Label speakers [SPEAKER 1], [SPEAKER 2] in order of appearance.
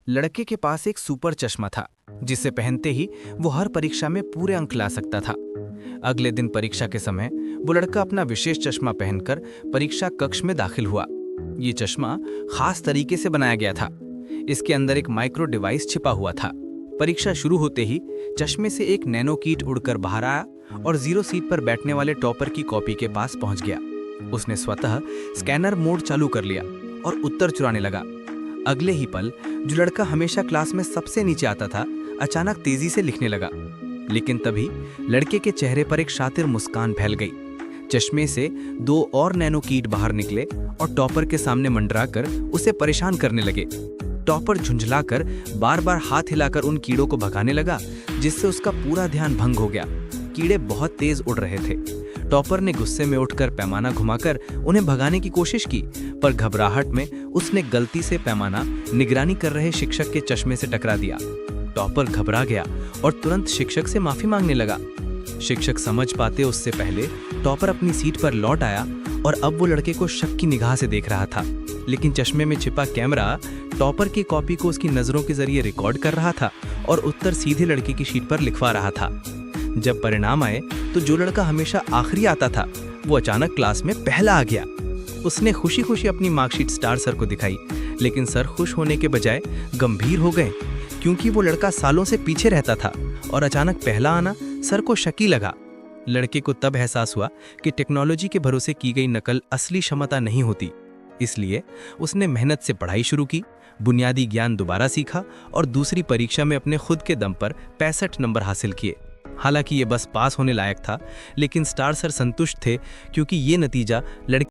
[SPEAKER 1] लड़के के पास एक सुपर चश्मा था जिसे पहनते ही वो हर परीक्षा में पूरे अंक ला सकता था। अगले दिन परीक्षा के समय वो लड़का अपना विशेष चश्मा पहनकर परीक्षा कक्ष में दाखिल हुआ। ये चश्मा खास तरीके से बनाया गया था। इसके अंदर एक माइक्रो डिवाइस छिपा हुआ था। परीक्षा शुरू होते ही चश्मे से एक नैनो कीट उड़कर बाहर आया और 0 सीट पर बैठने वाले टॉपर की कॉपी के पास पहुंच गया। उसने स्वतः स्कैनर मोड चालू कर लिया और उत्तर चुराने लगा। अगले ही पल जो लड़का हमेशा क्लास में सबसे नीचे आता था, अचानक तेजी से लिखने लगा। लेकिन तभी लड़के के चेहरे पर एक शातिर मुस्कान फैल गई। चश्मे से 2 और नैनो कीट बाहर निकले और टॉपर के सामने मंडराकर उसे परेशान करने लगे। टॉपर झुंझलाकर बार बार हाथ हिलाकर उन कीड़ों को भगाने लगा, जिससे उसका पूरा ध्यान भंग हो गया। कीड़े बहुत तेज उड़ रहे थे। टॉपर ने गुस्से में उठकर पैमाना घुमाकर उन्हें भगाने की कोशिश की, पर घबराहट में उसने गलती से पैमाना निगरानी कर रहे शिक्षक के चश्मे से टकरा दिया। टॉपर घबरा गया और तुरंत शिक्षक से माफी मांगने लगा। शिक्षक समझ पाते उससे पहले टॉपर अपनी सीट पर लौट आया और अब वो लड़के को शक की निगाह से देख रहा था। लेकिन चश्मे में छिपा कैमरा टॉपर की कॉपी को उसकी नजरों के जरिए रिकॉर्ड कर रहा था और उत्तर सीधे लड़के की शीट पर लिखवा रहा था। जब परिणाम आए तो जो लड़का हमेशा आखिरी आता था, वो अचानक क्लास में पहला आ गया। उसने खुशी खुशी अपनी मार्कशीट स्टार सर को दिखाई, लेकिन सर खुश होने के बजाय गंभीर हो गए, क्योंकि वो लड़का सालों से पीछे रहता था और अचानक पहला आना सर को शकी लगा। लड़के को तब एहसास हुआ कि टेक्नोलॉजी के भरोसे की गई नकल असली क्षमता नहीं होती। इसलिए उसने मेहनत से पढ़ाई शुरू की, बुनियादी ज्ञान दोबारा सीखा और दूसरी परीक्षा में अपने खुद के दम पर 65 नंबर हासिल किए। हालांकि ये बस पास होने लायक था, लेकिन स्टार सर संतुष्ट थे, क्योंकि ये नतीजा लड़के